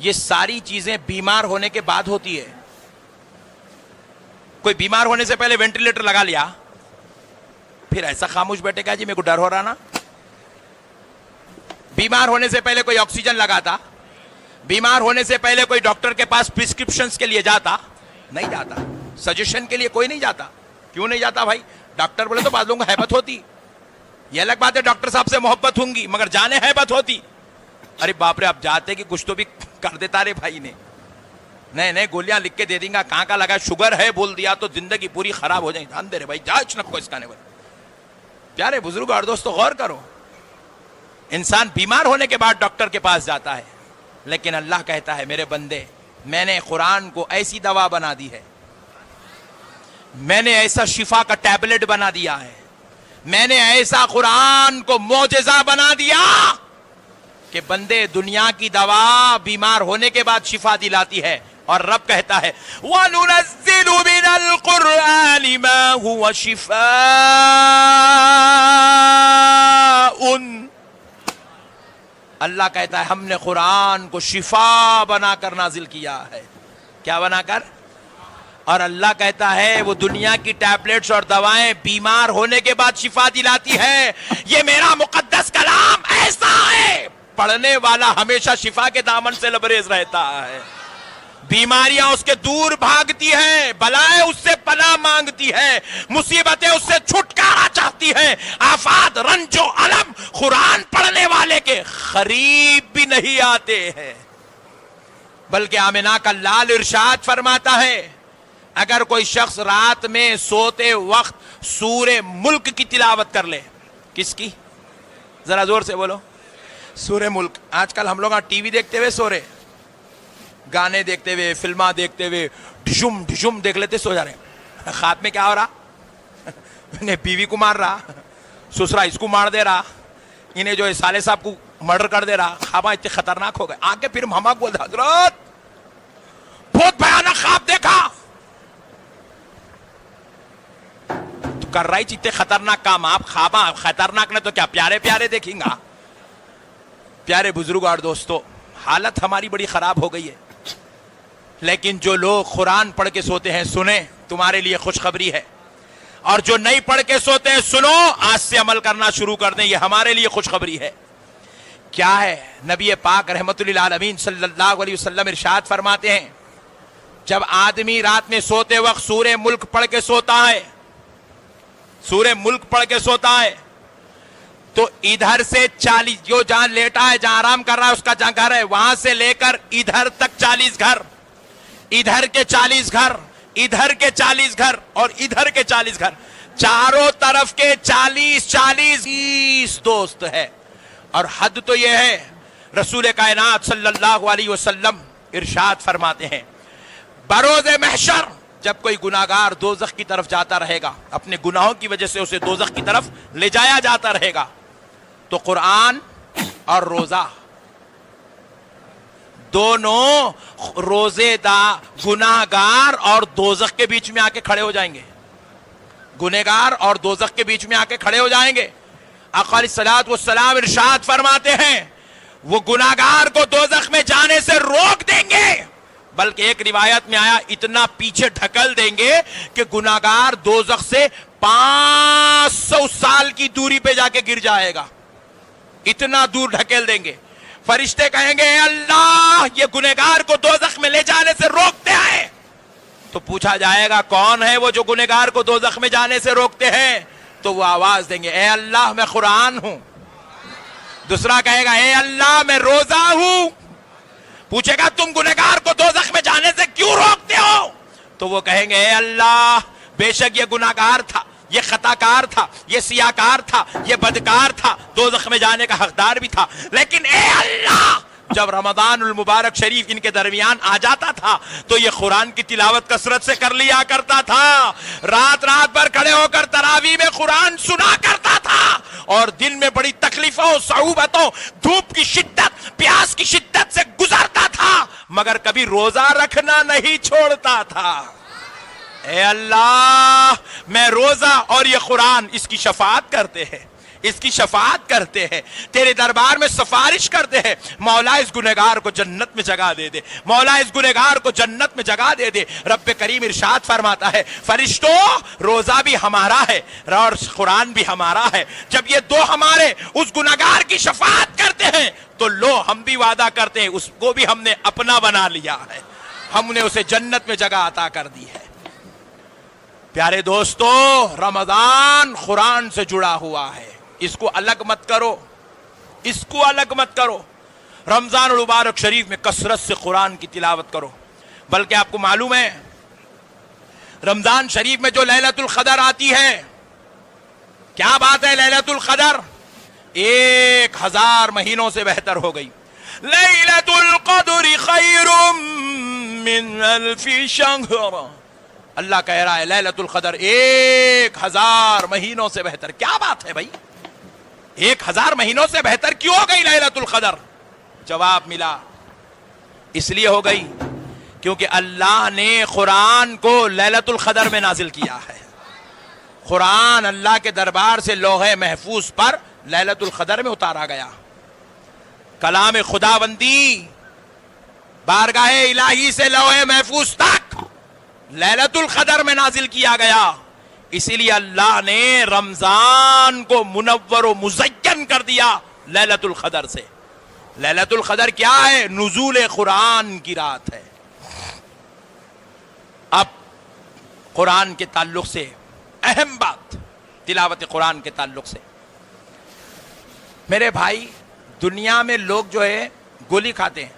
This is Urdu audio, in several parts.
یہ ساری چیزیں بیمار ہونے کے بعد ہوتی ہے. کوئی بیمار ہونے سے پہلے وینٹیلیٹر لگا لیا, پھر ایسا خاموش بیٹھے گا جی میرے کو ڈر ہو رہا نا. بیمار ہونے سے پہلے کوئی آکسیجن لگاتا, بیمار ہونے سے پہلے کوئی ڈاکٹر کے پاس پرسکرپشنز کے لیے جاتا نہیں جاتا, سجیشن کے لیے کوئی نہیں جاتا. کیوں نہیں جاتا بھائی؟ ڈاکٹر بولے تو بعض لوگوں کو ہیبت ہوتی, یہ الگ بات ہے ڈاکٹر صاحب سے محبت ہوں گی مگر جانے ہیبت ہوتی. ارے باپ رے, اب جاتے کہ کچھ تو بھی کر دیتا رے بھائی نے. نہیں گولیاں لکھ کے دے دیں گا, کہاں کا لگا, شوگر ہے بول دیا تو زندگی پوری خراب ہو جائے. دھیان دے رہے بھائی, جاچ نکو اس کانے پر. پیارے بزرگ اور دوستو غور کرو, انسان بیمار ہونے کے بعد ڈاکٹر کے پاس جاتا ہے, لیکن اللہ کہتا ہے میرے بندے میں نے قرآن کو ایسی دوا بنا دی ہے, میں نے ایسا شفا کا ٹیبلٹ بنا دیا ہے, میں نے ایسا قرآن کو معجزہ بنا دیا کہ بندے دنیا کی دوا بیمار ہونے کے بعد شفا دلاتی ہے. اور رب کہتا ہے وَنُنَزِّلُ مِنَ الْقُرْآنِ مَا هُوَ شِفَاءٌ, اللہ کہتا ہے ہم نے قرآن کو شفا بنا کر نازل کیا ہے. کیا بنا کر؟ اور اللہ کہتا ہے وہ دنیا کی ٹیبلٹس اور دوائیں بیمار ہونے کے بعد شفا دلاتی ہے. یہ میرا مقدس کلام ایسا ہے, پڑھنے والا ہمیشہ شفا کے دامن سے لبریز رہتا ہے. بیماریاں اس کے دور بھاگتی ہیں, بلائیں اس سے پناہ مانگتی ہے, مصیبتیں اس سے چھٹکارا چاہتی ہیں, آفات رنج و علم قرآن پڑھنے والے کے قریب بھی نہیں آتے ہیں. بلکہ آمنہ کا لال ارشاد فرماتا ہے اگر کوئی شخص رات میں سوتے وقت سورہ ملک کی تلاوت کر لے. کس کی؟ ذرا زور سے بولو. سورہ ملک. آج کل ہم لوگ ٹی وی دیکھتے ہوئے سو رہے, گانے دیکھتے ہوئے, فلماں دیکھتے ہوئے ڈھشم ڈھشم دیکھ لیتے سو جا رہے ہیں. خواب میں کیا ہو رہا؟ انہیں بیوی کو مار رہا, سسرا اس کو مار دے رہا, انہیں جو ہے سالے صاحب کو مرڈر کر دے رہا. خواباں اتنے خطرناک ہو گئے. آگے پھر ہماک بولتا حضرت بہت بھیانک خواب دیکھا. تو کر رہی چیتے خطرناک کام, آپ خواباں خطرناک نہ تو کیا پیارے پیارے دیکھیں گا. پیارے بزرگ اور دوستو, حالت ہماری بڑی خراب ہو گئی ہے. لیکن جو لوگ قرآن پڑھ کے سوتے ہیں سنیں, تمہارے لیے خوشخبری ہے. اور جو نہیں پڑھ کے سوتے ہیں سنو, آج سے عمل کرنا شروع کر دیں, یہ ہمارے لیے خوشخبری ہے. کیا ہے؟ نبی پاک رحمت للعالمین صلی اللہ علیہ وسلم ارشاد فرماتے ہیں جب آدمی رات میں سوتے وقت سورہ ملک پڑھ کے سوتا ہے, سورہ ملک پڑھ کے سوتا ہے, تو ادھر سے 40 جو جہاں لیٹا ہے, جہاں آرام کر رہا ہے اس کا جہاں گھر ہے, وہاں سے لے کر ادھر تک 40 گھر, ادھر کے 40 گھر, ادھر کے 40 گھر اور ادھر کے 40 گھر, چاروں طرف کے 40 دوست ہے. اور حد تو یہ ہے, رسول کائنات صلی اللہ علیہ وسلم ارشاد فرماتے ہیں بروز محشر جب کوئی گناہگار دوزخ کی طرف جاتا رہے گا, اپنے گناہوں کی وجہ سے اسے دوزخ کی طرف لے جایا جاتا رہے گا, تو قرآن اور روزہ دونوں روزے دا گناہگار اور دوزخ کے بیچ میں آ کے کھڑے ہو جائیں گے. گنہگار اور دوزخ کے بیچ میں آ کے کھڑے ہو جائیں گے. آقا علیہ الصلوۃ والسلام ارشاد فرماتے ہیں وہ گناہگار کو دوزخ میں جانے سے روک دیں گے, بلکہ ایک روایت میں آیا اتنا پیچھے ڈھکل دیں گے کہ گناہگار دوزخ سے 500 سال کی دوری پہ جا کے گر جائے گا. اتنا دور ڈھکیل دیں گے. فرشتے کہیں گے اے اللہ یہ گنہگار کو دوزخ میں لے جانے سے روکتے ہیں. تو پوچھا جائے گا کون ہے وہ جو گنہگار کو دوزخ میں جانے سے روکتے ہیں؟ تو وہ آواز دیں گے اے اللہ میں قرآن ہوں. دوسرا کہے گا اے اللہ میں روزہ ہوں. پوچھے گا تم گنہگار کو دوزخ میں جانے سے کیوں روکتے ہو؟ تو وہ کہیں گے اے اللہ بے شک یہ گناہگار تھا, یہ خطا کار تھا, یہ سیاکار تھا, یہ بدکار تھا, دوزخ میں جانے کا حقدار بھی تھا, لیکن اے اللہ جب رمضان المبارک شریف ان کے درمیان آ جاتا تھا تو یہ قرآن کی تلاوت کثرت سے کر لیا کرتا تھا, رات رات بھر کھڑے ہو کر تراویح میں قرآن سنا کرتا تھا, اور دن میں بڑی تکلیفوں صعوبتوں دھوپ کی شدت پیاس کی شدت سے گزرتا تھا, مگر کبھی روزہ رکھنا نہیں چھوڑتا تھا. اے اللہ میں روزہ اور یہ قرآن اس کی شفاعت کرتے ہیں, اس کی شفاعت کرتے ہیں، تیرے دربار میں سفارش کرتے ہیں، مولا اس گنہگار کو جنت میں جگہ دے دے، مولا اس گنہگار کو جنت میں جگہ دے دے۔ رب کریم ارشاد فرماتا ہے فرشتوں روزہ بھی ہمارا ہے اور قرآن بھی ہمارا ہے، جب یہ دو ہمارے اس گنہگار کی شفاعت کرتے ہیں تو لو ہم بھی وعدہ کرتے ہیں اس کو بھی ہم نے اپنا بنا لیا ہے، ہم نے اسے جنت میں جگہ عطا کر دی ہے۔ پیارے دوستو، رمضان قرآن سے جڑا ہوا ہے، اس کو الگ مت کرو، اس کو الگ مت کرو۔ رمضان المبارک شریف میں کثرت سے قرآن کی تلاوت کرو، بلکہ آپ کو معلوم ہے رمضان شریف میں جو لیلۃ القدر آتی ہے، کیا بات ہے، لیلۃ القدر 1000 مہینوں سے بہتر ہو گئی۔ لیلۃ القدر خیر من الف شہر، اللہ کہہ رہا ہے لیلۃ القدر 1000 مہینوں سے بہتر۔ کیا بات ہے بھائی، 1000 مہینوں سے بہتر کیوں ہو گئی لیلۃ القدر؟ جواب ملا، اس لیے ہو گئی کیونکہ اللہ نے قرآن کو لیلۃ القدر میں نازل کیا ہے۔ قرآن اللہ کے دربار سے لوح محفوظ پر لیلۃ القدر میں اتارا گیا، کلام خداوندی بارگاہ الہی سے لوح محفوظ تک لیلۃ القدر میں نازل کیا گیا، اسی لیے اللہ نے رمضان کو منور و مزین کر دیا لیلۃ القدر سے۔ لیلۃ القدر کیا ہے؟ نزول قرآن کی رات ہے۔ اب قرآن کے تعلق سے اہم بات، تلاوت قرآن کے تعلق سے میرے بھائی، دنیا میں لوگ جو ہے گولی کھاتے ہیں،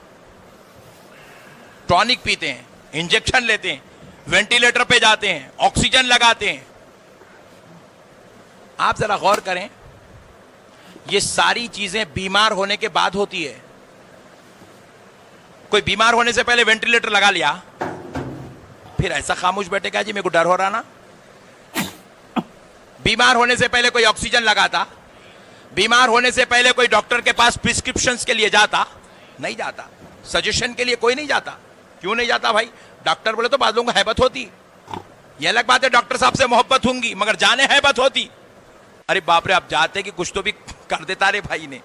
ٹونک پیتے ہیں، انجیکشن لیتے ہیں، وینٹیلیٹر پہ جاتے ہیں، آکسیجن لگاتے ہیں۔ آپ ذرا غور کریں، یہ ساری چیزیں بیمار ہونے کے بعد ہوتی ہے۔ کوئی بیمار ہونے سے پہلے وینٹیلیٹر لگا لیا، پھر ایسا خاموش بیٹھے گا جی میرے کو ڈر ہو رہا نا؟ بیمار ہونے سے پہلے کوئی آکسیجن لگاتا؟ بیمار ہونے سے پہلے کوئی ڈاکٹر کے پاس پرسکرپشنز کے لیے جاتا؟ نہیں جاتا۔ سجیشن کے لیے کوئی نہیں جاتا۔ کیوں نہیں جاتا بھائی؟ ڈاکٹر بولے تو بعض لوگوں کو ہیبت ہوتی، یہ الگ بات ہے ڈاکٹر صاحب سے محبت ہوں گی، مگر جانے ہیبت ہوتی۔ ارے باپ رے، آپ جاتے کہ کچھ تو بھی کر دیتا رے بھائی نے،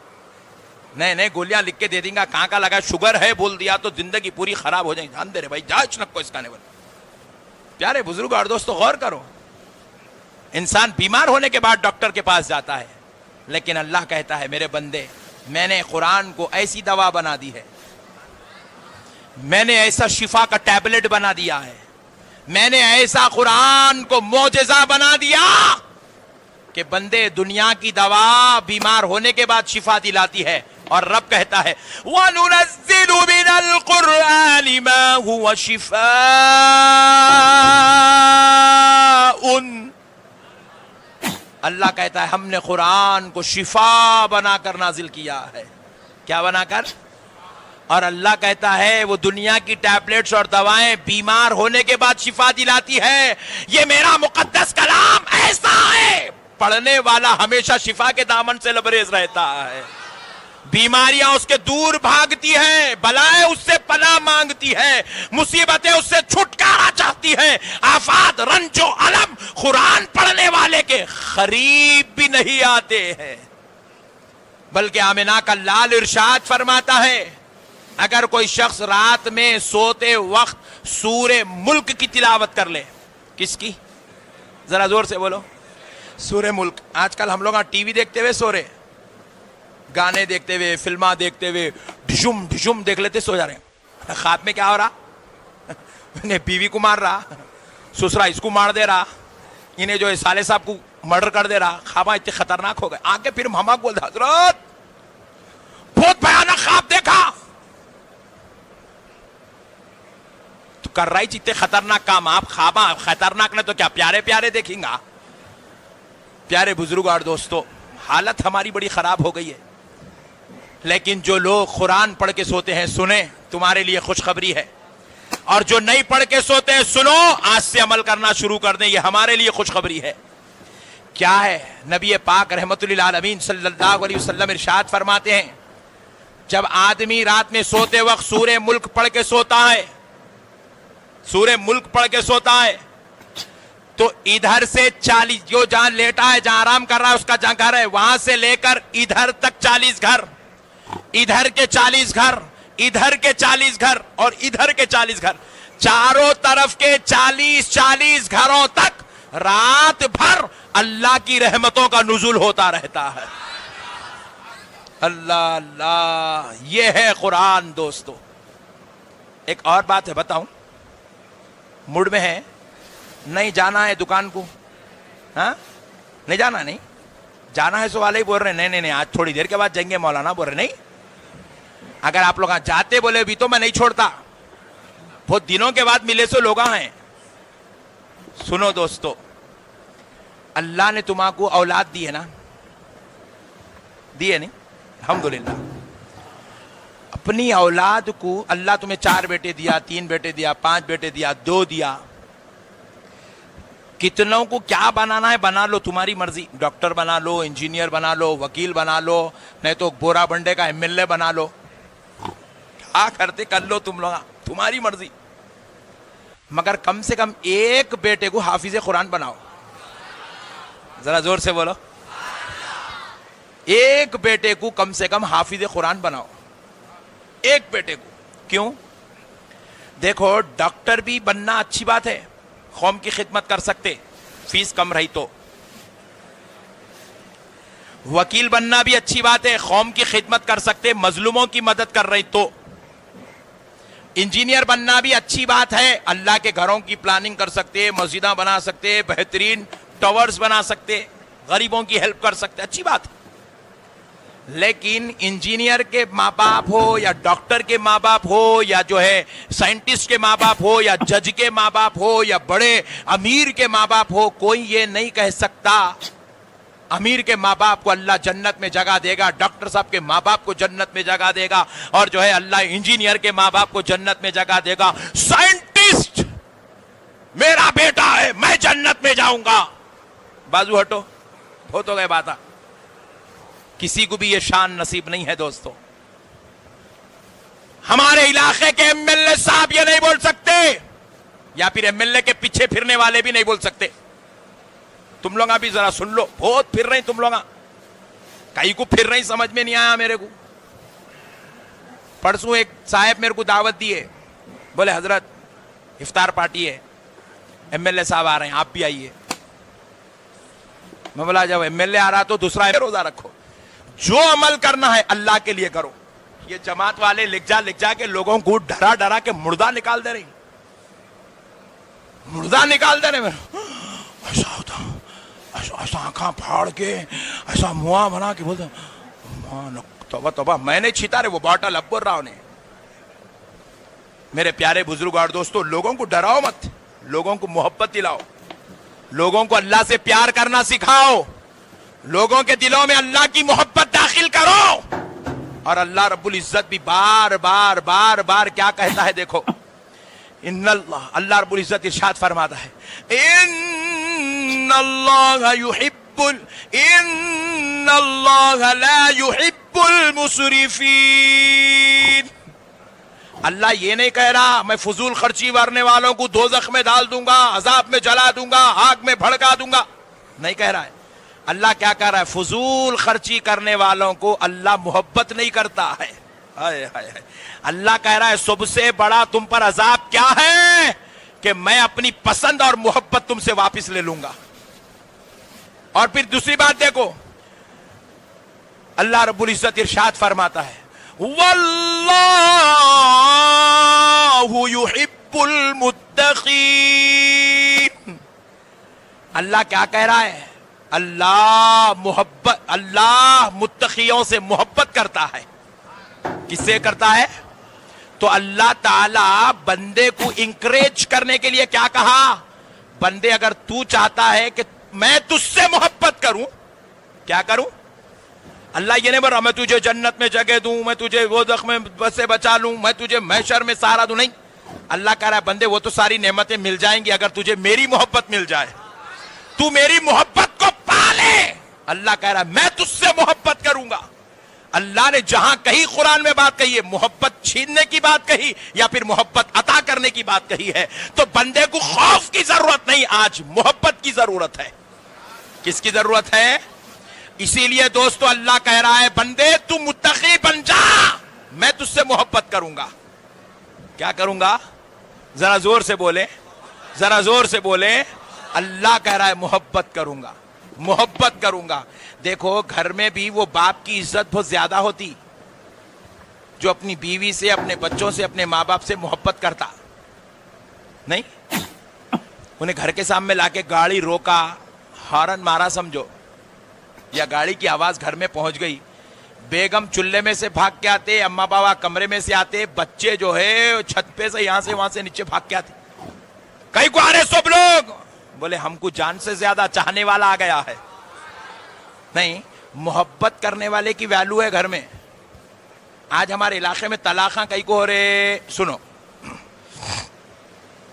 نہیں گولیاں لکھ کے دے دیں گا، کہاں کا لگا شوگر ہے بول دیا تو زندگی پوری خراب ہو جائے گی۔ جان دے رے بھائی، جا چنک کو اس کا نہیں۔ پیارے بزرگ اور دوستو غور کرو، انسان بیمار ہونے کے بعد ڈاکٹر کے پاس جاتا ہے، لیکن اللہ کہتا ہے میرے بندے، میں نے قرآن کو ایسی دوا بنا دی ہے، میں نے ایسا شفا کا ٹیبلٹ بنا دیا ہے، میں نے ایسا قرآن کو معجزہ بنا دیا کہ بندے دنیا کی دوا بیمار ہونے کے بعد شفا دلاتی ہے، اور رب کہتا ہے وَنُنَزِّلُ مِنَ الْقُرْآنِ مَا هُوَ شِفَاءٌ، اللہ کہتا ہے ہم نے قرآن کو شفا بنا کر نازل کیا ہے۔ کیا بنا کر؟ اور اللہ کہتا ہے وہ دنیا کی ٹیبلٹس اور دوائیں بیمار ہونے کے بعد شفا دلاتی ہے، یہ میرا مقدس کلام ایسا ہے پڑھنے والا ہمیشہ شفا کے دامن سے لبریز رہتا ہے، بیماریاں اس کے دور بھاگتی ہیں، بلائیں اس سے پناہ مانگتی ہے، مصیبتیں اس سے چھٹکارا چاہتی ہیں، آفات رنج و علم قرآن پڑھنے والے کے قریب بھی نہیں آتے ہیں۔ بلکہ آمنہ کا لال ارشاد فرماتا ہے اگر کوئی شخص رات میں سوتے وقت سورہ ملک کی تلاوت کر لے، کس کی؟ ذرا زور سے بولو، سورہ ملک۔ آج کل ہم لوگ ٹی وی دیکھتے ہوئے سو رہے، گانے دیکھتے ہوئے، فلمیں دیکھتے ہوئے ڈھشم ڈھشم دیکھ لیتے سو جا رہے ہیں۔ خواب میں کیا ہو رہا؟ انہیں بیوی کو مار رہا، سسرا اس کو مار دے رہا، انہیں جو ہے سالے صاحب کو مرڈر کر دے رہا۔ خواب اتنے خطرناک ہو گئے، آگے پھر ہماک بولتا حضرت بہت بھیانک خواب دیکھا، تو کر رہا ہی اتنے خطرناک کام۔ آپ خواب خطرناک نہ تو کیا پیارے پیارے دیکھیں گا؟ پیارے بزرگ اور دوستو، حالت ہماری بڑی خراب ہو گئی ہے، لیکن جو لوگ قرآن پڑھ کے سوتے ہیں سنیں، تمہارے لیے خوشخبری ہے، اور جو نہیں پڑھ کے سوتے ہیں سنو، آج سے عمل کرنا شروع کر دیں، یہ ہمارے لیے خوشخبری ہے۔ کیا ہے؟ نبی پاک رحمت للعالمین صلی اللہ علیہ وسلم ارشاد فرماتے ہیں جب آدمی رات میں سوتے وقت سورہ ملک پڑھ کے سوتا ہے، سورہ ملک پڑھ کے سوتا ہے تو ادھر سے 40 جو جہاں لیٹا ہے جہاں آرام کر رہا ہے اس کا جہاں گھر ہے وہاں سے لے کر ادھر تک 40 گھر, ادھر کے 40 گھر, ادھر کے 40 گھر اور ادھر کے 40 گھر, چاروں طرف کے 40 گھروں تک رات بھر اللہ کی رحمتوں کا نزول ہوتا رہتا ہے. اللہ اللہ, یہ ہے قرآن دوستو. ایک اور بات ہے بتاؤں, موڈ میں ہے نہیں جانا ہے دکان کو, ہاں نہیں جانا, نہیں جانا ہے سو والے ہی بول رہے نہیں نہیں نہیں آج تھوڑی دیر کے بعد جائیں گے مولانا بول رہے نہیں. اگر آپ لوگ جاتے بولے بھی تو میں نہیں چھوڑتا, بہت دنوں کے بعد ملے سو لوگ ہیں. سنو دوستو, اللہ نے تمہاں کو اولاد دی ہے نا, دی ہے نہیں الحمدللہ. اپنی اولاد کو اللہ تمہیں 4 بیٹے دیا, 3 بیٹے دیا, 5 بیٹے دیا, 2 دیا. کتنوں کو کیا بنانا ہے بنا لو, تمہاری مرضی. ڈاکٹر بنا لو, انجینئر بنا لو, وکیل بنا لو, نہیں تو بورا بنڈے کا MLA بنا لو, کیا کرتے کر لو تم لوگ, تمہاری مرضی. مگر کم سے کم ایک بیٹے کو حافظ قرآن بناؤ. ذرا زور سے بولو, ایک بیٹے کو کم سے کم حافظ قرآن بناؤ, ایک بیٹے کو. کیوں؟ دیکھو ڈاکٹر بھی بننا اچھی بات ہے, قوم کی خدمت کر سکتے, فیس کم رہی تو. وکیل بننا بھی اچھی بات ہے, قوم کی خدمت کر سکتے, مظلوموں کی مدد کر رہی تو. انجینئر بننا بھی اچھی بات ہے, اللہ کے گھروں کی پلاننگ کر سکتے, مسجدیں بنا سکتے, بہترین ٹاورز بنا سکتے, غریبوں کی ہیلپ کر سکتے, اچھی بات ہے. لیکن انجینئر کے ماں باپ ہو یا ڈاکٹر کے ماں باپ ہو یا جو ہے سائنٹسٹ کے ماں باپ ہو یا جج کے ماں باپ ہو یا بڑے امیر کے ماں باپ ہو, کوئی یہ نہیں کہہ سکتا امیر کے ماں باپ کو اللہ جنت میں جگہ دے گا, ڈاکٹر صاحب کے ماں باپ کو جنت میں جگہ دے گا, اور جو ہے اللہ انجینئر کے ماں باپ کو جنت میں جگہ دے گا. سائنٹسٹ میرا بیٹا ہے میں جنت میں جاؤں گا, بازو ہٹو, بہت ہو گئے بات. کسی کو بھی یہ شان نصیب نہیں ہے دوستو. ہمارے علاقے کے MLA صاحب یہ نہیں بول سکتے, یا پھر MLA کے پیچھے پھرنے والے بھی نہیں بول سکتے. تم لوگ بھی ذرا سن لو, بہت پھر رہے تم لوگ, کئی کو پھر رہی سمجھ میں نہیں آیا میرے کو. پرسوں ایک صاحب میرے کو دعوت دی ہے, بولے حضرت افطار پارٹی ہے, MLA صاحب آ رہے ہیں, آپ بھی آئیے. میں بولا جب MLA آ رہا تو دوسرا روزہ رکھو, جو عمل کرنا ہے اللہ کے لیے کرو. یہ جماعت والے لکھ جا کے لوگوں کو ڈرا ڈرا کے مردہ نکال دے رہے, مردہ نکال دے رہے. ایسا ہوتا, ایسا آنکھاں پھاڑ کے ایسا منہ بنا کے بولتے توبہ توبہ. میں نے چھیتا رہے وہ باٹل اکبر راؤ نے. میرے پیارے بزرگ اور دوستو, لوگوں کو ڈراؤ مت, لوگوں کو محبت دلاؤ, لوگوں کو اللہ سے پیار کرنا سکھاؤ, لوگوں کے دلوں میں اللہ کی محبت داخل کرو. اور اللہ رب العزت بھی بار بار بار بار کیا کہتا ہے دیکھو, ان اللہ رب العزت ارشاد فرماتا ہے, ان اللہ لا يحب المسرفین. اللہ یہ نہیں کہہ رہا میں فضول خرچی مارنے والوں کو دوزخ میں ڈال دوں گا, عذاب میں جلا دوں گا, آگ میں بھڑکا دوں گا, نہیں کہہ رہا ہے. اللہ کیا کہہ رہا ہے, فضول خرچی کرنے والوں کو اللہ محبت نہیں کرتا ہے. اللہ کہہ رہا ہے سب سے بڑا تم پر عذاب کیا ہے کہ میں اپنی پسند اور محبت تم سے واپس لے لوں گا. اور پھر دوسری بات دیکھو, اللہ رب العزت ارشاد فرماتا ہے, واللہ یحب المتقین. اللہ کیا کہہ رہا ہے, اللہ متقیوں سے محبت کرتا ہے. کس سے کرتا ہے؟ تو اللہ تعالی بندے کو انکریج کرنے کے لیے کیا کہا, بندے اگر تو چاہتا ہے کہ میں تجھ سے محبت کروں, کیا کروں؟ اللہ یہ نہیں بول رہا میں تجھے جنت میں جگہ دوں, میں تجھے وہ دخ میں سے بچا لوں, میں تجھے محشر میں سہارا دوں, نہیں. اللہ کہہ رہا ہے بندے وہ تو ساری نعمتیں مل جائیں گی اگر تجھے میری محبت مل جائے, تو میری محبت کو پالے. اللہ کہہ رہا ہے میں تجھ سے محبت کروں گا. اللہ نے جہاں کہیں قرآن میں بات کہی ہے محبت چھیننے کی بات کہی یا پھر محبت عطا کرنے کی بات کہی ہے تو بندے کو خوف کی ضرورت نہیں, آج محبت کی ضرورت ہے. کس کی ضرورت ہے؟ اسی لیے دوستو اللہ کہہ رہا ہے بندے تو متقی بن جا, میں تجھ سے محبت کروں گا. کیا کروں گا؟ ذرا زور سے بولے, ذرا زور سے بولے. اللہ کہہ رہا ہے محبت کروں گا, محبت کروں گا. دیکھو گھر میں بھی وہ باپ کی عزت بہت زیادہ ہوتی جو اپنی بیوی سے, اپنے بچوں سے, اپنے ماں باپ سے محبت کرتا نہیں. انہیں گھر کے سامنے لا کے گاڑی روکا, ہارن مارا سمجھو, یا گاڑی کی آواز گھر میں پہنچ گئی, بیگم چولہے میں سے بھاگ کے آتے, اما بابا کمرے میں سے آتے, بچے جو ہے چھت پہ سے یہاں سے وہاں سے نیچے بھاگ کے آتے. کہیں کو آ رہے سب لوگ, بولے ہم کو جان سے زیادہ چاہنے والا آ گیا ہے. نہیں, محبت کرنے والے کی ویلو ہے گھر میں. آج ہمارے علاقے میں طلاقاں کئی کو ہو رہے, سنو,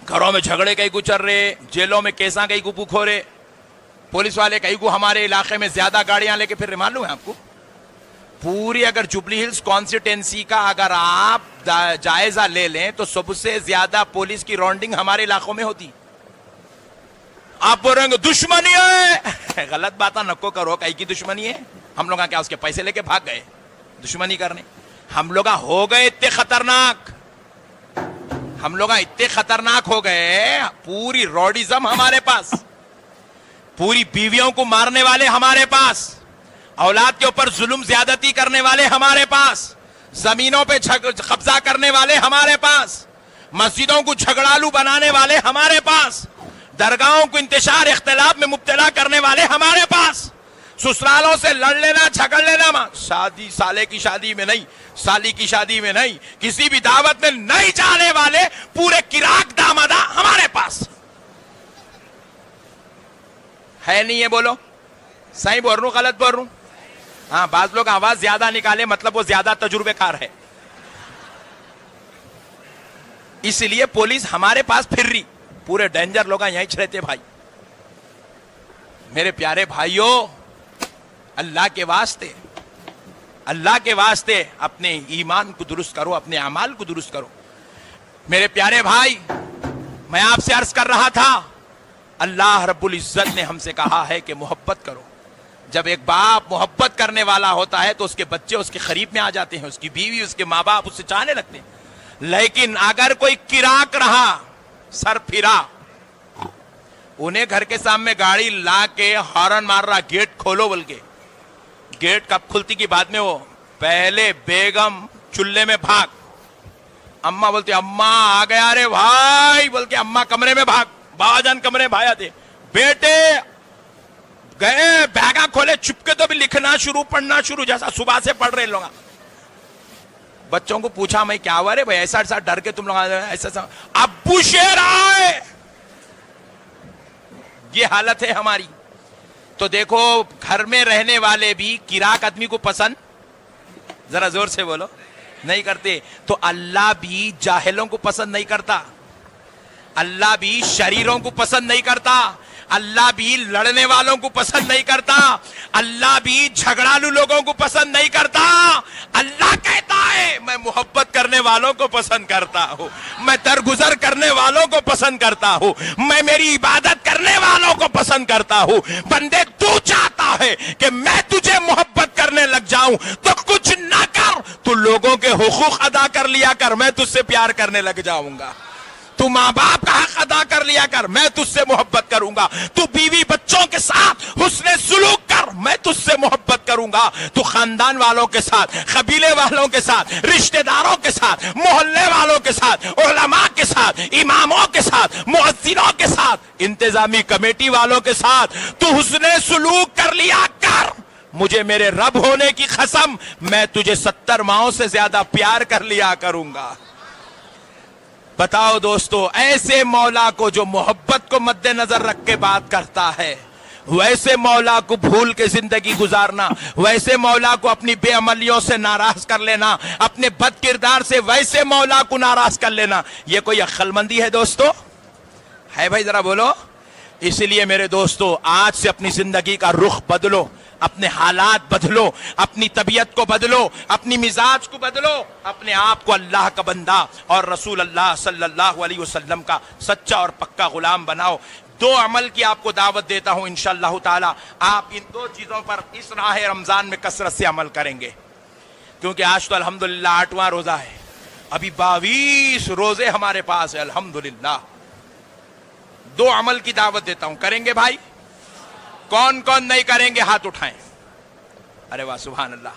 گھروں میں جھگڑے کئی کو چل رہے, جیلوں میں کیساں کئی کو بک ہو رہے, پولیس والے کئی کو ہمارے علاقے میں زیادہ گاڑیاں لے کے پھر معلوم ہے آپ کو, پوری اگر جوبلی ہلز کانسٹیٹوینسی کا اگر آپ جائزہ لے لیں تو سب سے زیادہ پولیس کی راؤنڈنگ ہمارے علاقوں میں ہوتی. آپ بول رہے ہیں دشمنی ہے, غلط باتاں نکو کرو. کئی کی دشمنی ہے؟ ہم لوگ کیا اس کے پیسے لے کے بھاگ گئے دشمنی کرنے؟ ہم لوگ ہو گئے اتنے خطرناک, ہم لوگ اتنے خطرناک ہو گئے, پوری روڈیزم ہمارے پاس, پوری بیویوں کو مارنے والے ہمارے پاس, اولاد کے اوپر ظلم زیادتی کرنے والے ہمارے پاس, زمینوں پہ قبضہ کرنے والے ہمارے پاس, مسجدوں کو جھگڑالو بنانے والے ہمارے پاس, درگاہوں کو انتشار اختلاف میں مبتلا کرنے والے ہمارے پاس, سسرالوں سے لڑ لینا جھگڑ لینا, شادی سالے کی شادی میں نہیں, سالی کی شادی میں نہیں, کسی بھی دعوت میں نہیں جانے والے پورے کراک دامادہ ہمارے پاس ہے. نہیں ہے؟ بولو صحیح بول رہا ہوں غلط بول رہا ہوں؟ ہاں, بعض لوگ آواز زیادہ نکالے مطلب وہ زیادہ تجربے کار ہے. اس لیے پولیس ہمارے پاس پھر رہی, پورے ڈینجر لوگ یہیں رہتے. بھائی میرے پیارے بھائیوں, اللہ کے واسطے, اللہ کے واسطے اپنے ایمان کو درست کرو, اپنے اعمال کو درست کرو. میرے پیارے بھائی, میں آپ سے عرض کر رہا تھا اللہ رب العزت نے ہم سے کہا ہے کہ محبت کرو. جب ایک باپ محبت کرنے والا ہوتا ہے تو اس کے بچے اس کے قریب میں آ جاتے ہیں, اس کی بیوی, اس کے ماں باپ اس سے چاہنے لگتے ہیں. لیکن اگر کوئی کراک رہا, سر پھرا, انہیں گھر کے سامنے گاڑی لا کے ہارن مار رہا, گیٹ کھولو بول کے, گیٹ کب کھلتی کی بعد میں وہ پہلے بیگم چولہے میں بھاگ, اما بولتے اما آ گیا رے بھائی بول کے, اما کمرے میں بھاگ, بابا جان کمرے بھائی آتے, بیٹے گئے بیگا کھولے, چپکے تو بھی لکھنا شروع, پڑھنا شروع, جیسا صبح سے پڑھ رہے لوگ. بچوں کو پوچھا میں کیا ہوا رے بھائی, ایسا ایسا ڈر کے تم لوگ ایسا, ابو شیر آئے. یہ حالت ہے ہماری. تو دیکھو گھر میں رہنے والے بھی کراک آدمی کو پسند, ذرا زور سے بولو, نہیں کرتے. تو اللہ بھی جاہلوں کو پسند نہیں کرتا, اللہ بھی شریروں کو پسند نہیں کرتا, اللہ بھی لڑنے والوں کو پسند نہیں کرتا, اللہ بھی جھگڑالو لوگوں کو پسند نہیں کرتا. اللہ کہتا ہے میں محبت کرنے والوں کو پسند کرتا ہوں, میں درگزر کرنے والوں کو پسند کرتا ہوں, میں میری عبادت کرنے والوں کو پسند کرتا ہوں. بندے تو چاہتا ہے کہ میں تجھے محبت کرنے لگ جاؤں تو کچھ نہ کر, تو لوگوں کے حقوق ادا کر لیا کر, میں تجھ سے پیار کرنے لگ جاؤں گا. تو ماں باپ کا حق ادا کر لیا کر, میں تجھ سے محبت کروں گا. تو بیوی بچوں کے ساتھ حسن سلوک کر, میں تجھ سے محبت کروں گا. تو خاندان والوں کے ساتھ, قبیلے والوں کے ساتھ, رشتہ داروں کے ساتھ, محلے والوں کے ساتھ, علماء کے ساتھ, اماموں کے ساتھ, مؤذنوں کے ساتھ, انتظامی کمیٹی والوں کے ساتھ تو حسن سلوک کر لیا کر. مجھے میرے رب ہونے کی قسم, میں تجھے 70 ماؤں سے زیادہ پیار کر لیا کروں گا. بتاؤ دوستو, ایسے مولا کو جو محبت کو مد نظر رکھ کے بات کرتا ہے, ویسے مولا کو بھول کے زندگی گزارنا, ویسے مولا کو اپنی بے عملیوں سے ناراض کر لینا, اپنے بد کردار سے ویسے مولا کو ناراض کر لینا, یہ کوئی عقل مندی ہے دوستو؟ ہے بھائی ذرا بولو. اس لیے میرے دوستو, آج سے اپنی زندگی کا رخ بدلو. اپنے حالات بدلو، اپنی طبیعت کو بدلو، اپنی مزاج کو بدلو، اپنے آپ کو اللہ کا بندہ اور رسول اللہ صلی اللہ علیہ وسلم کا سچا اور پکا غلام بناؤ۔ دو عمل کی آپ کو دعوت دیتا ہوں انشاءاللہ تعالی، آپ ان دو چیزوں پر اس ماہ رمضان میں کثرت سے عمل کریں گے، کیونکہ آج تو الحمدللہ 8واں روزہ ہے، ابھی 22 روزے ہمارے پاس ہے الحمدللہ۔ دو عمل کی دعوت دیتا ہوں، کریں گے بھائی؟ کون کون نہیں کریں گے ہاتھ اٹھائیں۔ ارے واہ سبحان اللہ،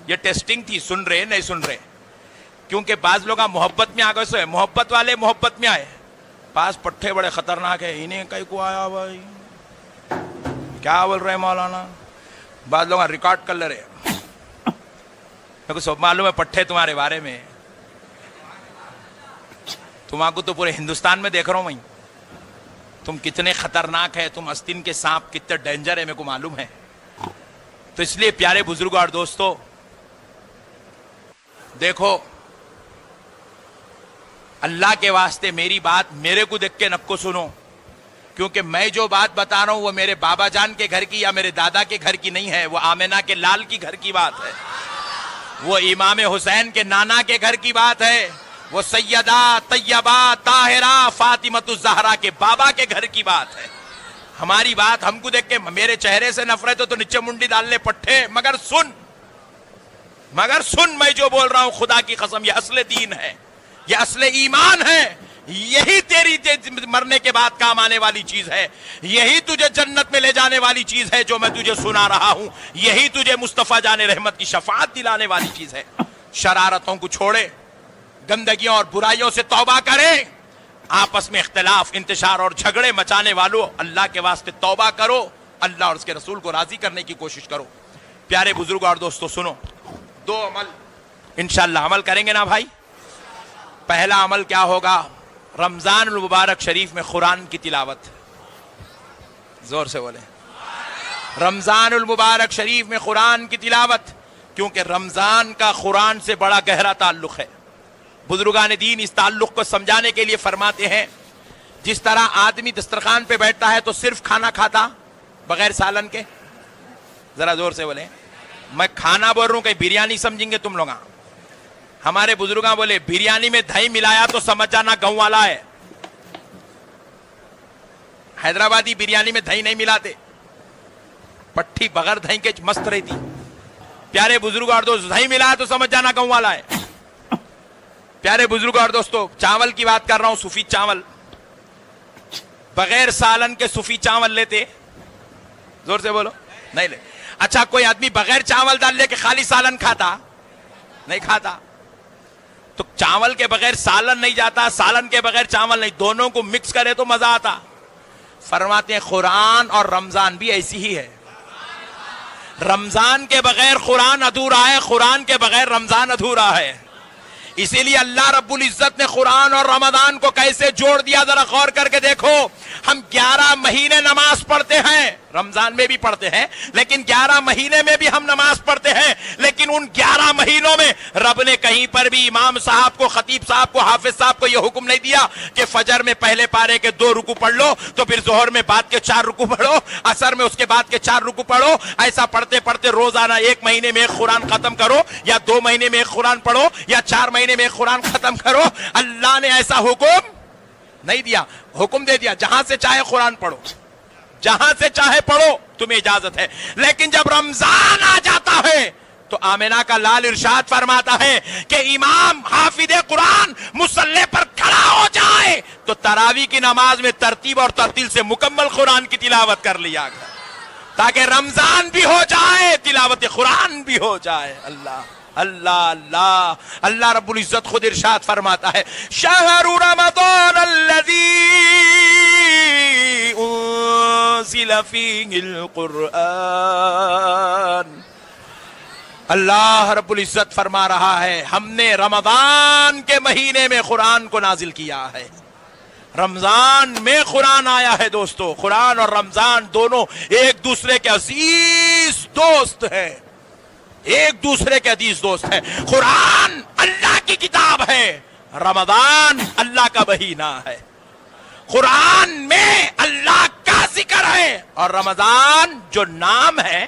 یہ ٹیسٹنگ تھی، سن رہے نہیں سن رہے، کیونکہ بعض لوگ محبت میں آ گئے، سو محبت والے محبت میں آئے، پاس پٹھے بڑے خطرناک ہے، انہیں کہیں کو آیا بھائی کیا بول رہے ہیں مولانا، بعض لوگ ریکارڈ کر لے رہے، میرے کو سب معلوم ہے پٹھے تمہارے بارے میں، تمہارے کو تو پورے ہندوستان میں دیکھ رہا ہوں میں، تم کتنے خطرناک ہے، تم آستین کے سانپ کتنے ڈینجر ہے میرے کو معلوم ہے۔ تو اس لیے پیارے بزرگوں اور دوستو دیکھو، اللہ کے واسطے میری بات میرے کو دیکھ کے نکو سنو، کیونکہ میں جو بات بتا رہا ہوں وہ میرے بابا جان کے گھر کی یا میرے دادا کے گھر کی نہیں ہے، وہ آمنہ کے لال کی گھر کی بات ہے، وہ امام حسین کے نانا کے گھر کی بات ہے، وہ سیدہ طیبہ طاہرہ فاطمۃ الزہرا کے بابا کے گھر کی بات ہے۔ ہماری بات ہم کو دیکھ کے میرے چہرے سے نفرت ہو تو نیچے منڈی ڈالنے پٹھے، مگر سن میں جو بول رہا ہوں خدا کی قسم یہ اصل دین ہے، یہ اصل ایمان ہے، یہی تیری مرنے کے بعد کام آنے والی چیز ہے، یہی تجھے جنت میں لے جانے والی چیز ہے جو میں تجھے سنا رہا ہوں، یہی تجھے مصطفیٰ جان رحمت کی شفاعت دلانے والی چیز ہے۔ شرارتوں کو چھوڑے، گندگیوں اور برائیوں سے توبہ کریں، آپس میں اختلاف انتشار اور جھگڑے مچانے والوں اللہ کے واسطے توبہ کرو، اللہ اور اس کے رسول کو راضی کرنے کی کوشش کرو۔ پیارے بزرگوں اور دوستو سنو، دو عمل انشاءاللہ عمل کریں گے نا بھائی۔ پہلا عمل کیا ہوگا؟ رمضان المبارک شریف میں قرآن کی تلاوت، زور سے بولیں رمضان المبارک شریف میں قرآن کی تلاوت، کیونکہ رمضان کا قرآن سے بڑا گہرا تعلق ہے۔ بزرگان دین اس تعلق کو سمجھانے کے لیے فرماتے ہیں، جس طرح آدمی دسترخوان پہ بیٹھتا ہے تو صرف کھانا کھاتا بغیر سالن کے، ذرا زور سے بولیں، میں کھانا بول رہا ہوں، کہیں بریانی سمجھیں گے تم لوگ، ہمارے بزرگاں بولے بریانی میں دہی ملایا تو سمجھ جانا گاؤں والا ہے، حیدرآبادی بریانی میں دہی نہیں ملاتے، پٹھی بغیر دہی کے مست رہتی، پیارے بزرگ اور دوست دہی ملایا تو سمجھ جانا گاؤں والا ہے۔ پیارے بزرگ اور دوستو چاول کی بات کر رہا ہوں، سفید چاول، بغیر سالن کے سفید چاول لیتے؟ زور سے بولو، نہیں لے۔ اچھا کوئی آدمی بغیر چاول ڈال لے کے خالی سالن کھاتا؟ نہیں کھاتا۔ تو چاول کے بغیر سالن نہیں جاتا، سالن کے بغیر چاول نہیں، دونوں کو مکس کرے تو مزہ آتا۔ فرماتے ہیں قرآن اور رمضان بھی ایسی ہی ہے، رمضان کے بغیر قرآن ادھورا ہے، قرآن کے بغیر رمضان ادھورا ہے۔ اسی لیے اللہ رب العزت نے قرآن اور رمضان کو کیسے جوڑ دیا، ذرا غور کر کے دیکھو۔ ہم 11 مہینے نماز پڑھتے ہیں، رمضان میں بھی پڑھتے ہیں، لیکن 11 مہینے میں بھی ہم نماز پڑھتے ہیں، لیکن ان 11 مہینوں میں رب نے کہیں پر بھی امام صاحب کو، خطیب صاحب کو، حافظ صاحب کو یہ حکم نہیں دیا کہ فجر میں پہلے پارے کے 2 رکوع پڑھ لو، تو پھر ظہر میں بعد کے 4 رکوع پڑھو، عصر میں اس کے بعد کے 4 رکوع پڑھو۔ ایسا پڑھتے پڑھتے روزانہ 1 مہینے میں ایک قرآن ختم کرو، یا 2 مہینے میں ایک قرآن پڑھو، یا 4 مہینے میں ایک قرآن ختم کرو۔ اللہ نے ایسا حکم نہیں دیا، حکم دے دیا جہاں سے چاہے قرآن پڑھو، جہاں سے چاہے پڑھو، تمہیں اجازت ہے۔ لیکن جب رمضان آ جاتا ہے تو آمنہ کا لال ارشاد فرماتا ہے کہ امام حافظ قرآن مصلی پر کھڑا ہو جائے تو تراویح کی نماز میں ترتیب اور ترتیل سے مکمل قرآن کی تلاوت کر لیا گیا، تاکہ رمضان بھی ہو جائے، تلاوت قرآن بھی ہو جائے۔ اللہ اللہ اللہ اللہ رب العزت خود ارشاد فرماتا ہے، شہر رمضان الذی انزل فیہ القرآن۔ اللہ رب العزت فرما رہا ہے، ہم نے رمضان کے مہینے میں قرآن کو نازل کیا ہے، رمضان میں قرآن آیا ہے۔ دوستو قرآن اور رمضان دونوں ایک دوسرے کے عزیز دوست ہیں، ایک دوسرے کے عزیز دوست ہیں۔ قرآن اللہ کی کتاب ہے، رمضان اللہ کا مہینہ ہے۔ قرآن میں اللہ کا ذکر ہے اور رمضان جو نام ہے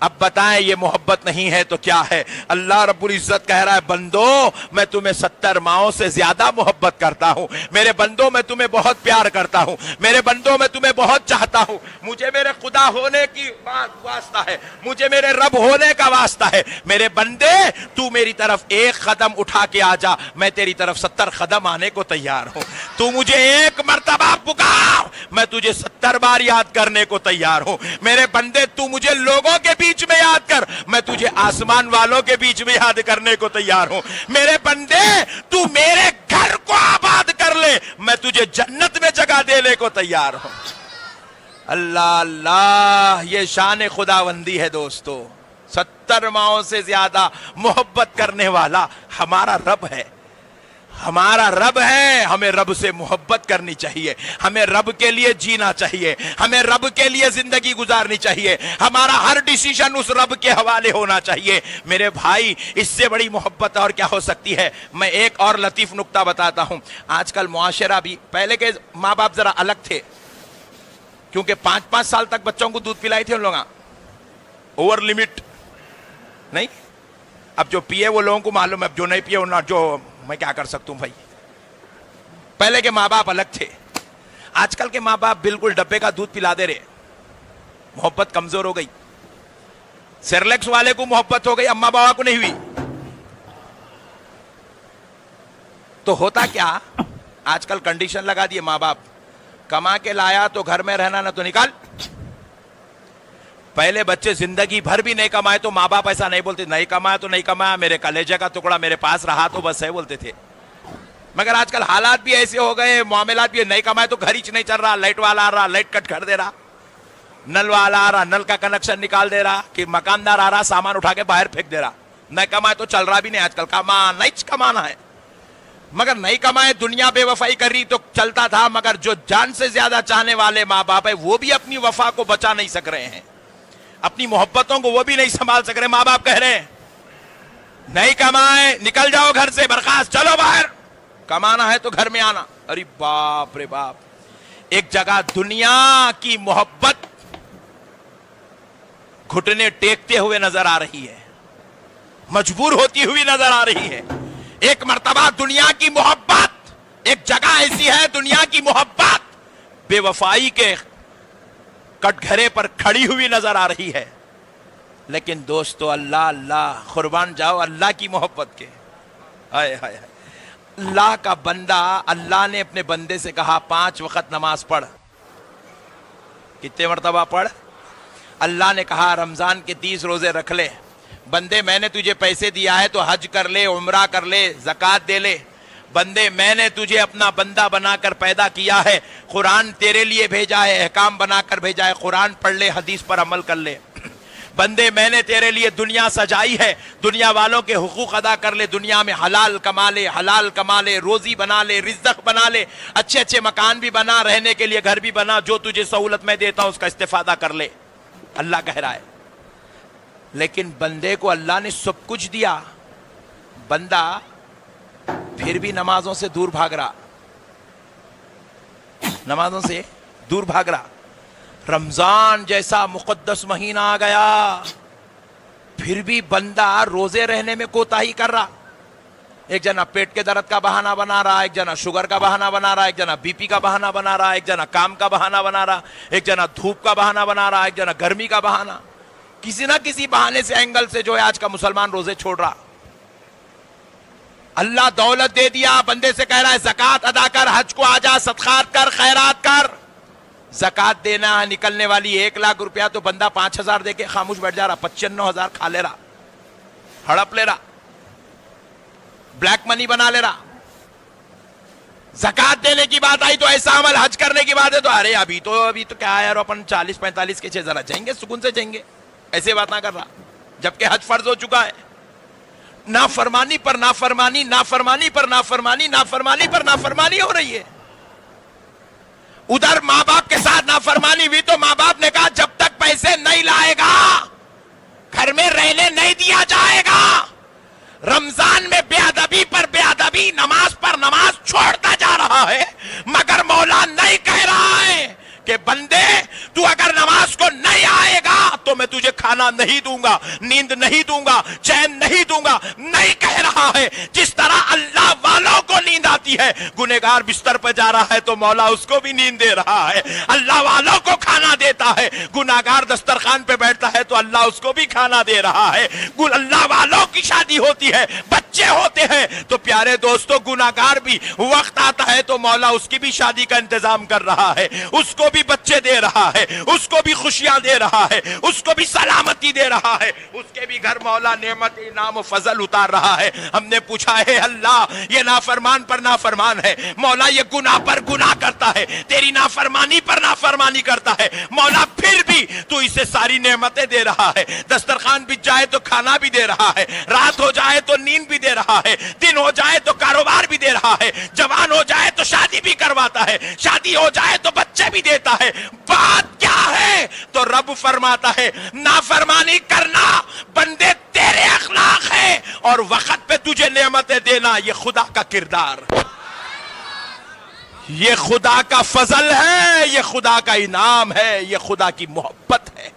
اب بتائیں یہ محبت نہیں ہے تو کیا ہے؟ اللہ رب العزت کہہ رہا ہے بندو میں تمہیں 70 ماؤں سے زیادہ محبت کرتا ہوں، میرے بندو میں تمہیں بہت پیار کرتا ہوں، میرے بندو میں تمہیں بہت چاہتا ہوں، مجھے میرے خدا ہونے کی واسطہ ہے، مجھے میرے رب ہونے کا واسطہ ہے، میرے بندے تو میری طرف ایک قدم اٹھا کے آ جا، میں تیری طرف 70 قدم آنے کو تیار ہوں، تو مجھے ایک مرتبہ پکار، میں تجھے 70 بار یاد کرنے کو تیار ہوں، میرے بندے تو مجھے لوگوں کے بیچ میں یاد کر، میں تجھے آسمان والوں کے بیچ میں یاد کرنے کو تیار ہوں، میرے بندے تو میرے گھر کو آباد کر لے، میں تجھے جنت میں جگہ دینے کو تیار ہوں۔ اللہ اللہ، یہ شان خداوندی ہے دوستو، 70 ماؤں سے زیادہ محبت کرنے والا ہمارا رب ہے، ہمارا رب ہے، ہمیں رب سے محبت کرنی چاہیے، ہمیں رب کے لیے جینا چاہیے، ہمیں رب کے لیے زندگی گزارنی چاہیے، ہمارا ہر ڈیسیژن اس رب کے حوالے ہونا چاہیے۔ میرے بھائی اس سے بڑی محبت اور کیا ہو سکتی ہے؟ میں ایک اور لطیف نکتہ بتاتا ہوں۔ آج کل معاشرہ بھی، پہلے کے ماں باپ ذرا الگ تھے، کیونکہ 5-5 سال تک بچوں کو دودھ پلائی تھے ان لوگ، اوور لمٹ نہیں۔ اب جو پیے وہ لوگوں کو معلوم ہے، جو نہیں پیے انہوں جو میں کیا کر سکتا ہوں بھائی۔ پہلے کے ماں باپ الگ تھے، آج کل کے ماں باپ بالکل ڈبے کا دودھ پلا دے رہے، محبت کمزور ہو گئی۔ سیرلیکس والے کو محبت ہو گئی، اماں بابا کو نہیں ہوئی۔ تو ہوتا کیا، آج کل کنڈیشن لگا دیے ماں باپ، کما کے لایا تو گھر میں رہنا، نہ تو نکال۔ پہلے بچے زندگی بھر بھی نہیں کمائے تو ماں باپ ایسا نہیں بولتے، نہیں کمایا تو نہیں کمایا، میرے کلیجے کا ٹکڑا میرے پاس رہا تو بس ہے بولتے تھے۔ مگر آج کل حالات بھی ایسے ہو گئے، معاملات بھی، نہیں کمائے تو گھر ہی نہیں چل رہا، لائٹ والا آ رہا لائٹ کٹ کر دے رہا، نل والا آ رہا نل کا کنیکشن نکال دے رہا، کہ مکاندار آ رہا سامان اٹھا کے باہر پھینک دے رہا، نہیں کمائے تو چل رہا بھی نہیں۔ آج کل کمانا ہے، مگر نہیں کمائے دنیا بے وفائی کر رہی تو چلتا تھا، مگر جو جان سے زیادہ چاہنے والے ماں باپ ہے وہ بھی اپنی وفا کو بچا نہیں سک رہے ہیں، اپنی محبتوں کو وہ بھی نہیں سنبھال سک رہے۔ ماں باپ کہہ رہے ہیں نہیں کمائے نکل جاؤ گھر سے، برخاست، چلو باہر، کمانا ہے تو گھر میں آنا۔ ارے باپ رے باپ، ایک جگہ دنیا کی محبت گھٹنے ٹیکتے ہوئے نظر آ رہی ہے، مجبور ہوتی ہوئی نظر آ رہی ہے۔ ایک مرتبہ دنیا کی محبت، ایک جگہ ایسی ہے دنیا کی محبت بے وفائی کے کٹ گھرے پر کھڑی ہوئی نظر آ رہی ہے۔ لیکن دوستو اللہ اللہ، قربان جاؤ اللہ کی محبت کے، ہائے ہائے ہائے، اللہ کا بندہ، اللہ نے اپنے بندے سے کہا 5 وقت نماز پڑھ۔ کتنے مرتبہ پڑھ؟ اللہ نے کہا رمضان کے 30 روزے رکھ لے، بندے میں نے تجھے پیسے دیا ہے تو حج کر لے، عمرہ کر لے، زکوٰۃ دے لے، بندے میں نے تجھے اپنا بندہ بنا کر پیدا کیا ہے، قرآن تیرے لیے بھیجا ہے، احکام بنا کر بھیجا ہے، قرآن پڑھ لے، حدیث پر عمل کر لے، بندے میں نے تیرے لیے دنیا سجائی ہے، دنیا والوں کے حقوق ادا کر لے، دنیا میں حلال کما لے، روزی بنا لے، رزق بنا لے، اچھے اچھے مکان بھی بنا، رہنے کے لیے گھر بھی بنا، جو تجھے سہولت میں دیتا ہوں اس کا استفادہ کر لے، اللہ کہہ رہا ہے۔ لیکن بندے کو اللہ نے سب کچھ دیا، بندہ پھر بھی نمازوں سے دور بھاگ رہا، نمازوں سے دور بھاگ رہا۔ رمضان جیسا مقدس مہینہ آ گیا، پھر بھی بندہ روزے رہنے میں کوتاہی کر رہا۔ ایک جنا پیٹ کے درد کا بہانہ بنا رہا، ایک جنا شوگر کا بہانہ بنا رہا، ایک جنا بی پی کا بہانہ بنا رہا، ایک جنا کام کا بہانہ بنا رہا، ایک جنا دھوپ کا بہانہ بنا رہا، ایک جنا گرمی کا بہانہ، کسی نہ کسی بہانے سے، اینگل سے جو ہے آج کا مسلمان روزے چھوڑ رہا۔ اللہ دولت دے دیا، بندے سے کہہ رہا ہے زکوٰۃ ادا کر، حج کو آ جا، صدقات کر، خیرات کر۔ زکوٰۃ دینا ہے، نکلنے والی 1 لاکھ روپیہ تو بندہ 5,000 دے کے خاموش بیٹھ جا رہا، 95,000 کھا لے رہا، ہڑپ لے رہا، بلیک منی بنا لے رہا۔ زکوٰۃ دینے کی بات آئی تو ایسا عمل، حج کرنے کی بات ہے تو ارے ابھی تو کیا ہے یار، اپن 40-45 کے 6 ذرا جائیں گے، سکون سے جائیں گے، ایسے بات نہ کر رہا، جبکہ حج فرض ہو چکا ہے۔ نافرمانی پر نافرمانی، نافرمانی پر نافرمانی، نافرمانی پر نافرمانی ہو رہی ہے۔ ادھر ماں باپ کے ساتھ نافرمانی ہوئی تو ماں باپ نے کہا جب تک پیسے نہیں لائے گا گھر میں رہنے نہیں دیا جائے گا۔ رمضان میں بے ادبی پر بے ادبی، نماز پر نماز چھوڑتا جا رہا ہے، مگر مولا نہیں کہہ رہا ہے کہ بندے تو اگر نماز کو نہیں آئے گا تو میں تجھے کھانا نہیں دوں گا، نیند نہیں دوں گا، چین نہیں دوں گا، نہیں کہہ رہا ہے۔ جس طرح اللہ والوں کو نیند آتی ہے، گنہگار بستر پہ جا رہا ہے تو مولا اس کو بھی نیند دے رہا ہے۔ اللہ والوں کو کھانا دیتا ہے، گنہگار دسترخوان پہ بیٹھتا ہے تو اللہ اس کو بھی کھانا دے رہا ہے۔ اللہ والوں کی شادی ہوتی ہے، بچے ہوتے ہیں تو پیارے دوستو گنہگار بھی وقت آتا ہے تو مولا اس کی بھی شادی کا انتظام کر رہا ہے، اس کو بھی بچے دے رہا ہے، اس کو بھی خوشیاں دے رہا ہے، اس کو بھی سلامتی دے رہا ہے، اس کے بھی گھر مولا نعمت انعام و فضل اتار رہا ہے۔ ہم نے پوچھا ہے اللہ یہ نافرمان پر نافرمان ہے، مولا یہ گناہ پر گناہ کرتا ہے، تیری نافرمانی پر نافرمانی کرتا ہے، مولا پھر بھی تو اسے ساری نعمتیں دے رہا ہے، دسترخوان بچ جائے تو کھانا بھی دے رہا ہے، رات ہو جائے تو نیند بھی دے رہا ہے، دن ہو جائے تو کاروبار بھی دے رہا ہے، جوان ہو جائے تو شادی بھی کرواتا ہے، شادی ہو جائے تو بچے بھی دیتا ہے۔ بات کیا ہے؟ تو رب فرماتا ہے نافرمانی کرنا بندے تیرے اخلاق ہے، اور وقت پہ تجھے نعمتیں دینا یہ خدا کا کردار، یہ خدا کا فضل ہے، یہ خدا کا انعام ہے، یہ خدا کی محبت ہے۔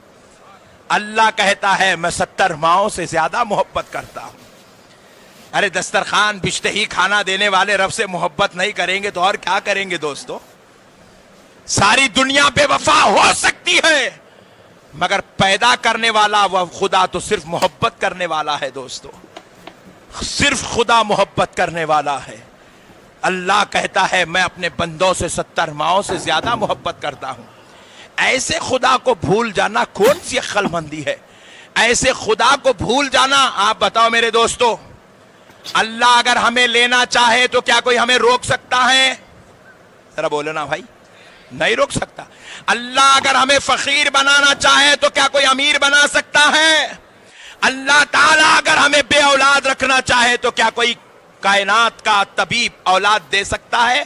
اللہ کہتا ہے میں 70 ماؤں سے زیادہ محبت کرتا ہوں۔ ارے دسترخوان بچتے ہی کھانا دینے والے رب سے محبت نہیں کریں گے تو اور کیا کریں گے دوستو؟ ساری دنیا بے وفا ہو سکتی ہے مگر پیدا کرنے والا وہ خدا تو صرف محبت کرنے والا ہے دوستو، صرف خدا محبت کرنے والا ہے۔ اللہ کہتا ہے میں اپنے بندوں سے 70 ماؤں سے زیادہ محبت کرتا ہوں۔ ایسے خدا کو بھول جانا کون سی عقل مندی ہے؟ ایسے خدا کو بھول جانا، آپ بتاؤ میرے دوستو، اللہ اگر ہمیں لینا چاہے تو کیا کوئی ہمیں روک سکتا ہے؟ ذرا بولو نا بھائی، نہیں روک سکتا۔ اللہ اگر ہمیں فقیر بنانا چاہے تو کیا کوئی امیر بنا سکتا ہے؟ اللہ تعالیٰ اگر ہمیں بے اولاد رکھنا چاہے تو کیا کوئی کائنات کا طبیب اولاد دے سکتا ہے؟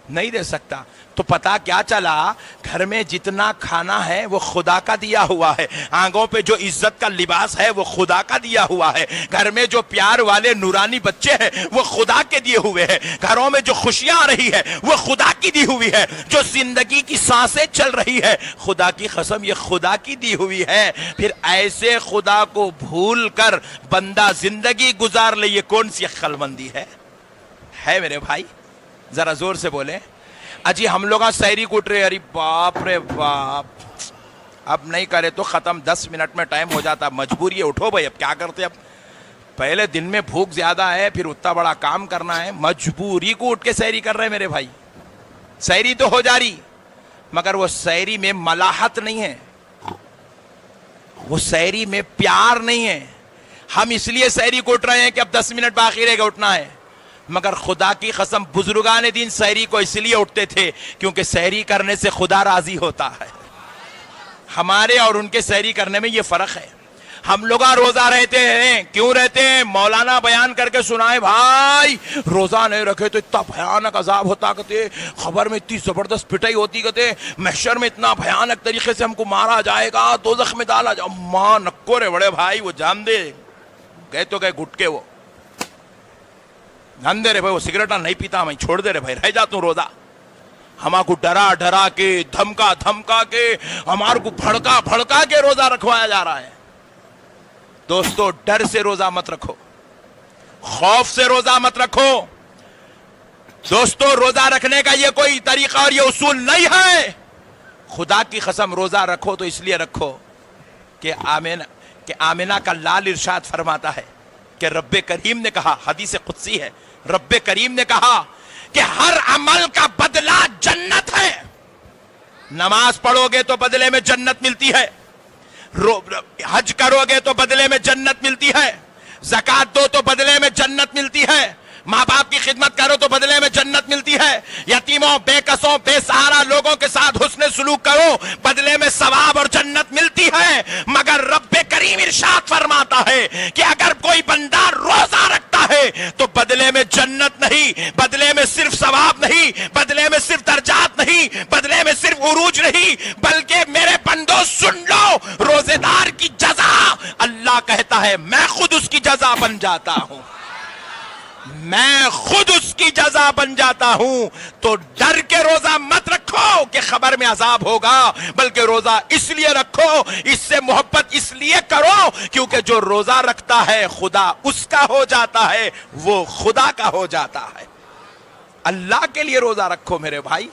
نہیں دے سکتا۔ تو پتا کیا چلا؟ گھر میں جتنا کھانا ہے وہ خدا کا دیا ہوا ہے، آنگوں پہ جو عزت کا لباس ہے وہ خدا کا دیا ہوا ہے، گھر میں جو پیار والے نورانی بچے ہیں وہ خدا کے دیے ہوئے ہیں، گھروں میں جو خوشیاں آ رہی ہے وہ خدا کی دی ہوئی ہے، جو زندگی کی سانسیں چل رہی ہے خدا کی قسم یہ خدا کی دی ہوئی ہے۔ پھر ایسے خدا کو بھول کر بندہ زندگی گزار لے، یہ کون سی عقل مندی ہے میرے بھائی؟ ذرا زور سے بولیں۔ اجی ہم لوگ سحری کوٹ رہے، ارے باپ رے باپ، اب نہیں کرے تو ختم، 10 منٹ میں ٹائم ہو جاتا، مجبوری ہے، اٹھو بھائی اب کیا کرتے؟ اب پہلے دن میں بھوک زیادہ ہے، پھر اتنا بڑا کام کرنا ہے، مجبوری کو اٹھ کے سحری کر رہے میرے بھائی۔ سحری تو ہو جا رہی مگر وہ سحری میں ملاحت نہیں ہے، وہ سحری میں پیار نہیں ہے۔ ہم اس لیے سحری کو اٹھ رہے ہیں کہ اب 10 منٹ باقی رہ گا اٹھنا ہے، مگر خدا کی قسم بزرگان دین سحری کو اس لیے اٹھتے تھے کیونکہ سحری کرنے سے خدا راضی ہوتا ہے۔ ہمارے اور ان کے سحری کرنے میں یہ فرق ہے۔ ہم لوگ روزہ رہتے ہیں، کیوں رہتے ہیں؟ مولانا بیان کر کے سنائے بھائی روزہ نہیں رکھے تو اتنا بھیانک عذاب ہوتا کہتے، خبر میں اتنی زبردست پٹائی ہوتی کہتے، محشر میں اتنا بھیانک طریقے سے ہم کو مارا جائے گا، دوزخ میں ڈالا جائے گا۔ ماں نکو رے بڑے بھائی، وہ جان دے گئے تو گئے گھٹ کے، وہ جان دے رہے بھائی وہ سگریٹا نہیں پیتا، میں چھوڑ دے رہے بھائی، رہ جاتا ہوں روزہ۔ ہمارے کو ڈرا ڈرا کے، دھمکا دھمکا کے، ہمارے کو بھڑکا بھڑکا کے روزہ رکھوایا جا رہا ہے۔ دوستو ڈر سے روزہ مت رکھو، خوف سے روزہ مت رکھو۔ دوستو روزہ رکھنے کا یہ کوئی طریقہ اور یہ اصول نہیں ہے۔ خدا کی قسم روزہ رکھو تو اس لیے رکھو کہ آمنہ کا لال ارشاد فرماتا ہے کہ رب کریم نے کہا، حدیث قدسی ہے، رب کریم نے کہا کہ ہر عمل کا بدلہ جنت ہے۔ نماز پڑھو گے تو بدلے میں جنت ملتی ہے، حج کرو گے تو بدلے میں جنت ملتی ہے، زکات دو تو بدلے میں جنت ملتی ہے، ماں باپ کی خدمت کرو تو بدلے میں جنت ملتی ہے، یتیموں بے کسوں بے سہارا لوگوں کے ساتھ حسن سلوک کرو بدلے میں ثواب اور جنت ملتی ہے۔ مگر رب کریم ارشاد فرماتا ہے کہ اگر کوئی بندہ روزہ رکھتا ہے تو بدلے میں جنت نہیں، بدلے میں صرف ثواب نہیں، بدلے میں صرف درجات نہیں، بدلے میں صرف عروج نہیں، بلکہ میرے بندو سن لو، روزے دار کی جزا اللہ کہتا ہے میں خود اس کی جزا بن جاتا ہوں۔ میں خود اس کی جزا بن جاتا ہوں. تو ڈر کے روزہ مت رکھو کہ خبر میں عذاب ہوگا، بلکہ روزہ اس لیے رکھو، اس سے محبت اس لیے کرو کیونکہ جو روزہ رکھتا ہے خدا اس کا ہو جاتا ہے، وہ خدا کا ہو جاتا ہے. اللہ کے لیے روزہ رکھو میرے بھائی.